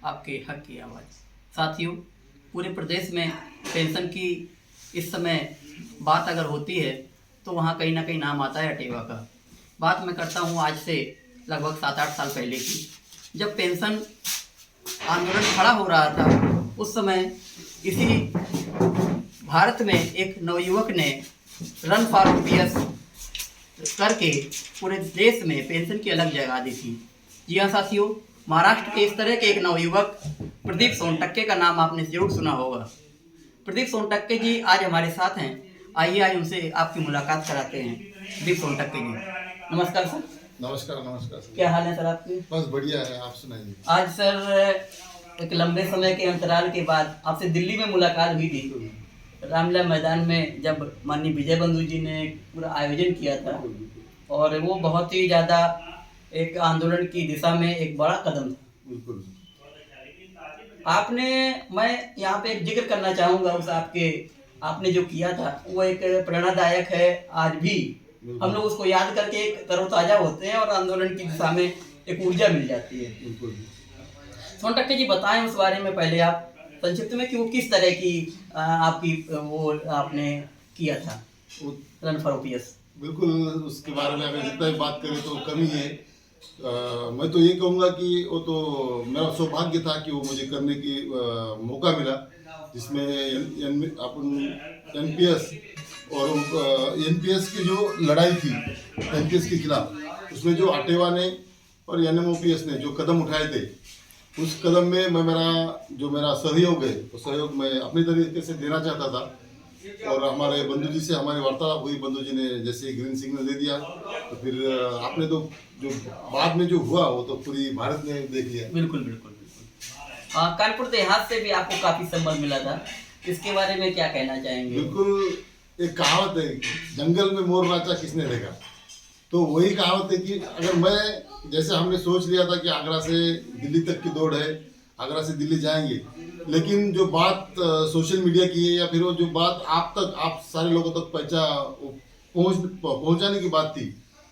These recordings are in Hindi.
आपके हक की आवाज़। साथियों, पूरे प्रदेश में पेंशन की इस समय बात अगर होती है तो वहाँ कहीं ना कहीं नाम आता है अटेवा का। बात मैं करता हूँ आज से लगभग 7-8 साल पहले की, जब पेंशन आंदोलन खड़ा हो रहा था। उस समय इसी भारत में एक नवयुवक ने रन फॉर ओपीएस करके पूरे देश में पेंशन की अलग जगह दी थी। जी हाँ साथियों, महाराष्ट्र के इस तरह के एक नवयुवक प्रदीप सोनटक्के का नाम आपने जरूर सुना होगा। प्रदीप सोनटक्के जी आज हमारे साथ हैं। आइए आज उनसे आपकी मुलाकात कराते हैं। प्रदीप सोनटक्के जी, नमस्कार सर। नमस्कार नमस्कार सर। क्या हाल है सर आपके? बस बढ़िया है, आप सुनाइए। आज सर एक लंबे समय के अंतराल के बाद आपसे दिल्ली में मुलाकात हुई थी, रामलीला मैदान में, जब माननीय विजय बंधु जी ने पूरा आयोजन किया था। और वो बहुत ही ज़्यादा एक आंदोलन की दिशा में एक बड़ा कदम था। बिल्कुल। आपने, मैं यहाँ पे एक जिक्र करना चाहूँगा उस आपने जो किया था, वो एक प्रेरणादायक है। आज भी हम लोग उसको याद करके एक तरोताज़ा होते हैं और आंदोलन की दिशा में एक ऊर्जा मिल जाती है। बिल्कुल। सोनटक्के जी बताएं उस बारे में पहले आप संक्षिप्त में कि वो किस तरह की आपकी वो आपने किया था रन फॉर ओपीएस। बिल्कुल, उसके बारे में अगर जितना भी बात करें तो कम ही है। मैं तो ये कहूँगा कि वो तो मेरा सौभाग्य था कि वो मुझे करने की मौका मिला, जिसमें अपन एनपीएस और एनपीएस की जो लड़ाई थी एनपीएस के खिलाफ, उसमें जो अटेवा ने और एनएमओपीएस ने जो कदम उठाए थे, उस कदम में मैं मेरा सहयोग है, वो सहयोग मैं अपनी तरीके से देना चाहता था। और हमारे बंधु जी से हमारी वार्तालाप हुई, बंधु जी ने जैसे ग्रीन सिग्नल दे दिया, तो फिर आपने तो जो बाद में जो हुआ वो तो पूरी भारत ने देख लिया। बिल्कुल बिल्कुल बिल्कुल। कानपुर देहात से भी आपको काफी संबल मिला था, इसके बारे में क्या कहना चाहेंगे? बिल्कुल, एक कहावत है, जंगल में मोर नाचा किसने देखा। तो वही कहावत है कि अगर मैं, जैसे हमने सोच लिया था कि आगरा से दिल्ली तक की दौड़ है, आगरा से दिल्ली जाएंगे, लेकिन जो बात सोशल मीडिया की है या फिर वो जो बात आप सारे लोगों तक पहुंचाने की बात थी,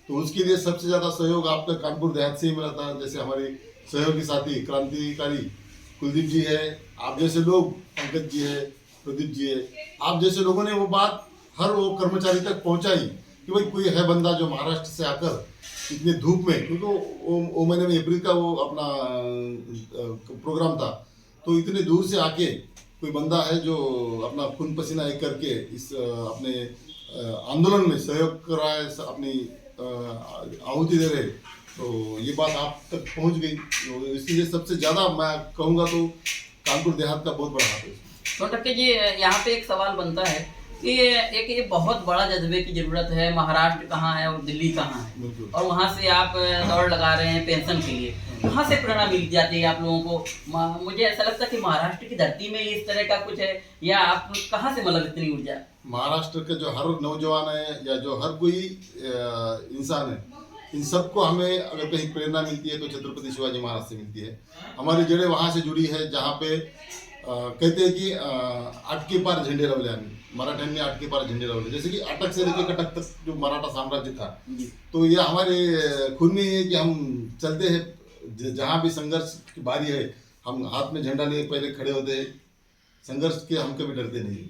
तो उसके लिए सबसे ज़्यादा सहयोग आपका कानपुर देहात से ही मिला था। जैसे हमारे सहयोगी साथी क्रांतिकारी कुलदीप जी है, आप जैसे लोग, पंकज जी है, प्रदीप जी है, आप जैसे लोगों ने वो बात हर वो कर्मचारी तक पहुंचाई कि भाई कोई है बंदा जो महाराष्ट्र से आकर इतने धूप में, क्योंकि वो महीने में अप्रैल का वो अपना प्रोग्राम था, तो इतने दूर से आके कोई बंदा है जो अपना खून पसीना एक करके इस अपने आंदोलन में सहयोग कर रहा है, अपनी आहुति दे रहे, तो ये बात आप तक पहुंच गई। तो इसलिए सबसे ज़्यादा मैं कहूँगा तो कानपुर देहात का बहुत बड़ा हाथ है। सोनटक्के जी, यहाँ पे एक सवाल बनता है कि ये बहुत बड़ा जज्बे की जरूरत है। महाराष्ट्र कहाँ है और दिल्ली कहाँ है, और वहाँ से आप दौड़ लगा रहे हैं पेंशन के लिए। कहाँ से प्रेरणा मिल जाती है आप लोगों को? मुझे ऐसा लगता है कि महाराष्ट्र की धरती में इस तरह का कुछ है, या आप कहाँ से मतलब इतनी ऊर्जा? महाराष्ट्र के जो हर नौजवान है या जो हर कोई इंसान है, इन सबको हमें अगर कहीं प्रेरणा मिलती है तो छत्रपति शिवाजी महाराज से मिलती है। हमारी जड़ें वहाँ से जुड़ी है जहाँ पे कहते हैं कि आटके पार झंडे लावले, मराठ्यांनी आटके पार झंडे लावले, जैसे कि अटक से लेकर कटक तक जो मराठा साम्राज्य था, तो ये हमारे खून में है कि हम चलते हैं जहाँ भी संघर्ष की बारी है, हम हाथ में झंडा लिए पहले खड़े होते हैं, संघर्ष के हम कभी डरते नहीं।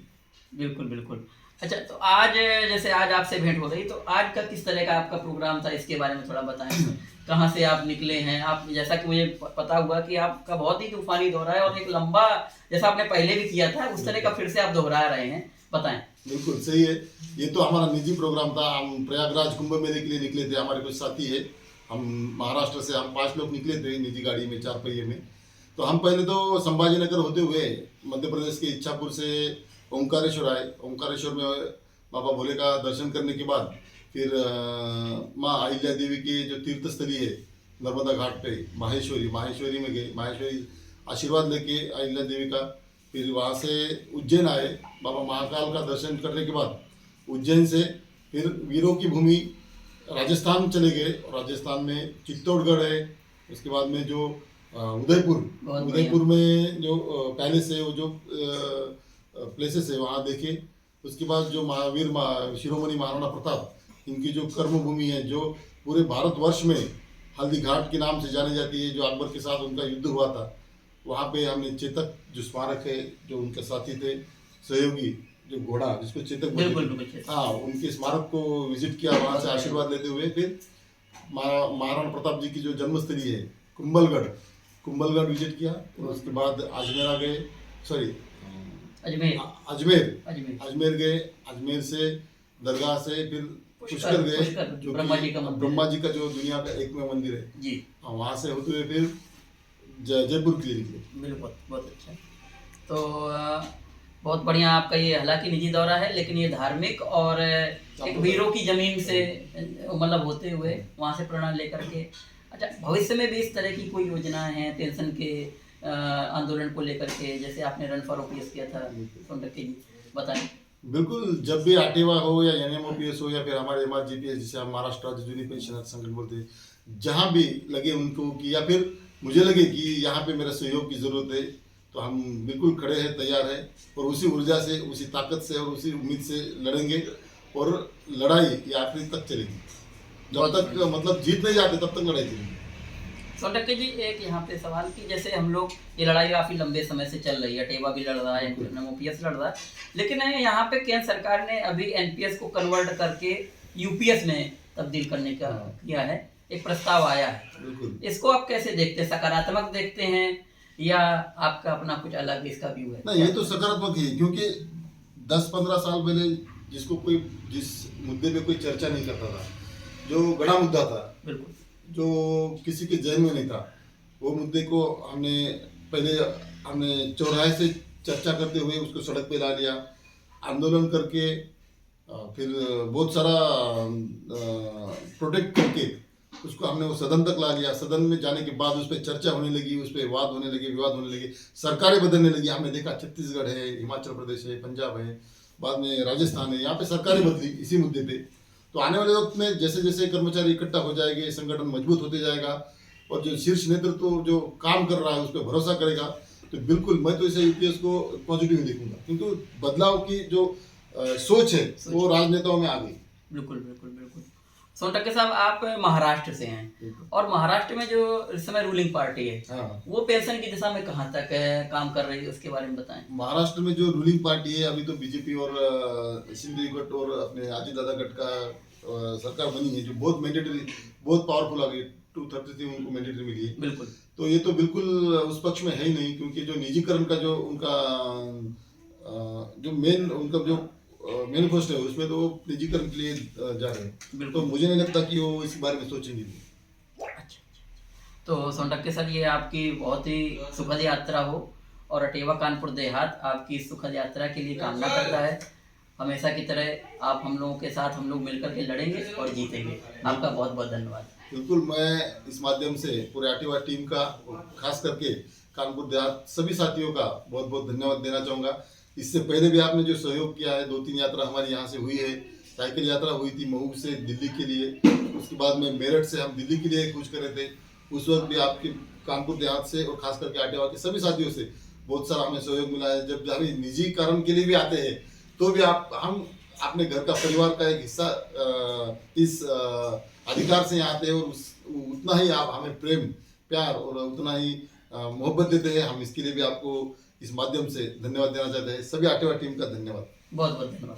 बिल्कुल बिल्कुल। अच्छा, तो आज जैसे आज आपसे भेंट हो गई, तो आज का किस तरह का आपका प्रोग्राम था, इसके बारे में थोड़ा बताएं। कहाँ से आप निकले हैं? आप, जैसा कि मुझे पता हुआ कि आपका बहुत ही तूफानी दौरा है और एक लंबा, जैसा आपने पहले भी किया था, उस तरह का फिर से आप दोहरा रहे हैं, बताएं। बिल्कुल सही है, ये तो हमारा निजी प्रोग्राम था। हम प्रयागराज कुंभ मेले के लिए निकले थे, हमारे कुछ साथी है, हम महाराष्ट्र से हम 5 लोग निकले थे निजी गाड़ी में, 4 पहिए में। तो हम पहले तो संभाजीनगर होते हुए मध्य प्रदेश के इच्छापुर से ओंकारेश्वर आए। ओंकारेश्वर में बाबा भोले का दर्शन करने के बाद फिर माँ अहिल्या देवी की जो तीर्थस्थली है नर्मदा घाट पे, माहेश्वरी में गए, माहेश्वरी आशीर्वाद लेके अहिल्या देवी का। फिर वहाँ से उज्जैन आए, बाबा महाकाल का दर्शन करने के बाद उज्जैन से फिर वीरों की भूमि राजस्थान चले गए। राजस्थान में चित्तौड़गढ़ है, उसके बाद में जो उदयपुर में जो पैलेस है, वो जो प्लेसेस है वहाँ देखे। उसके बाद जो महावीर शिरोमणि महाराणा प्रताप, इनकी जो कर्मभूमि है, जो पूरे भारतवर्ष में हल्दी घाट के नाम से जानी जाती है, जो अकबर के साथ उनका युद्ध हुआ था, वहाँ पे हमने चेतक जो स्मारक है, जो उनके साथी थे सहयोगी, जो घोड़ा जिसको चेतक बोलते बिल्कुल थे, बिल्कुल। हाँ, उनके स्मारक को विजिट किया, वहाँ से आशीर्वाद लेते हुए फिर महाराणा प्रताप जी की जो जन्मस्थली है कुंभलगढ़ विजिट किया। और उसके बाद अजमेर आ गए, सॉरी अजमेर अजमेर अजमेर अजमेर गए। अजमेर से दरगाह से फिर पुष्कर गए, पुष्कर, जो ब्रह्मा कि जी का मंदिर ब्रह्मा जी का जो दुनिया का एकमेव मंदिर है जी। वहाँ से होते हुए फिर जयपुर के लिए निकले। बिल्कुल, बहुत अच्छा। तो बहुत बढ़िया आपका ये, हालांकि निजी दौरा है लेकिन ये धार्मिक और एक वीरों की जमीन से मतलब होते हुए वहाँ से प्रेरणा लेकर के। अच्छा, भविष्य में भी इस तरह की कोई योजना है पेंशन के आंदोलन को लेकर के, जैसे आपने रन फॉर ओपीएस किया था, सोनटक्के जी बताएं। बिल्कुल, जब भी आरटीवा हो या एनएमओपीएस हो या फिर हमारे एमआरजीपीएस जिसे हम महाराष्ट्र राज्य जूनियर पेंशनर संगठन बोलते हैं, जहाँ भी लगे उनको कि या फिर मुझे लगे कि यहाँ पे मेरा सहयोग की जरूरत है, तो हम बिल्कुल खड़े हैं, तैयार हैं और उसी ऊर्जा से, उसी ताकत से और उसी उम्मीद से लड़ेंगे। और लड़ाई ये आखिरी तक चलेगी, जब तक मतलब जीत नहीं जाते तब तक लड़ाई चलेगी। सोनटक्के जी, एक यहाँ पे सवाल कि जैसे हम लोग, ये लड़ाई काफी लंबे समय से चल रही है, अटेवा भी लड़ रहा है, एमओपीएस लड़ रहा है, लेकिन यहाँ पे केंद्र सरकार ने अभी एनपीएस को कन्वर्ट करके यूपीएस में तब्दील करने का किया है, एक प्रस्ताव आया है। इसको आप कैसे देखते हैं? सकारात्मक देखते हैं या आपका अपना कुछ अलग इसका व्यू है? नहीं, ये तो सकारात्मक ही है, क्योंकि 10-15 साल पहले जिस मुद्दे पे कोई चर्चा नहीं करता था, जो बड़ा मुद्दा था, बिल्कुल, जो किसी के जहन में नहीं था, वो मुद्दे को हमने चौराहे से चर्चा करते हुए उसको सड़क पे ला लिया, आंदोलन करके फिर बहुत सारा प्रोटेक्ट करके उसको हमने वो सदन तक ला लिया। सदन में जाने के बाद उस पर चर्चा होने लगी, उस पर वाद होने लगे, विवाद होने लगे, सरकारें बदलने लगी। हमने देखा छत्तीसगढ़ है, हिमाचल प्रदेश है, पंजाब है, बाद में राजस्थान है, यहाँ पे सरकारें बदली इसी मुद्दे पे। तो आने वाले वक्त में जैसे जैसे कर्मचारी इकट्ठा हो जाएंगे, संगठन मजबूत होते जाएगा और जो शीर्ष नेतृत्व जो काम कर रहा है उस पर भरोसा करेगा, तो बिल्कुल मैं तो इसे यूपीएस को पॉजिटिव देखूंगा, क्योंकि बदलाव की जो सोच है वो राजनेताओं में आ गई। बिल्कुल बिल्कुल बिल्कुल। सोनटक्के साहब, आप महाराष्ट्र से हैं और महाराष्ट्र में जो इस समय रूलिंग पार्टी है, हाँ, वो पेंशन की दिशा में कहाँ तक काम कर रही है, उसके बारे में बताएं। महाराष्ट्र में जो रूलिंग पार्टी है अभी तो बीजेपी और शिंदे गट और अपने अजित दादा गट का सरकार बनी है, जो बहुत मैंडेटरी, बहुत पावरफुल आ गई, 233 उनको मैंडेटरी मिली है। बिल्कुल, तो ये तो बिल्कुल उस पक्ष में है ही नहीं, क्योंकि जो निजीकरण का जो उनका जो उनका जो मैनिफेस्टो है उसमें तो वो निजीकरण के लिए जा रहे हैं। तो मुझे नहीं लगता कि वो इस बारे में सोचेंगे। अच्छा, तो सोनटक्के सर, ये आपकी बहुत ही सुखद यात्रा हो और अटेवा कानपुर देहात आपकी इस सुखद यात्रा के लिए कामना करता है। हमेशा की तरह आप हम लोगों के साथ, हम लोग मिलकर के लड़ेंगे और जीतेंगे। आपका बहुत बहुत धन्यवाद। बिल्कुल, मैं इस माध्यम से पूरे अटेवा टीम का, खास करके कानपुर देहात सभी साथियों का बहुत बहुत धन्यवाद देना चाहूँगा। इससे पहले भी आपने जो सहयोग किया है, 2-3 यात्रा हमारी यहाँ से हुई है। साइकिल यात्रा हुई थी मऊ से दिल्ली के लिए, उसके बाद में मेरठ से हम दिल्ली के लिए कूच कर रहे थे, उस वक्त भी आपके कानपुर देहात से और खास करके अटेवा के सभी साथियों से बहुत सारा हमें सहयोग मिला है। जब हम निजी कारण के लिए भी आते हैं तो भी हम अपने घर का, परिवार का एक हिस्सा इस अधिकार से यहाँ आते हैं और उतना ही आप हमें प्रेम, प्यार और उतना ही मोहब्बत देते हैं। हम इसके लिए भी आपको इस माध्यम से धन्यवाद देना चाहते हैं। सभी अटेवा टीम का धन्यवाद, बहुत बहुत धन्यवाद।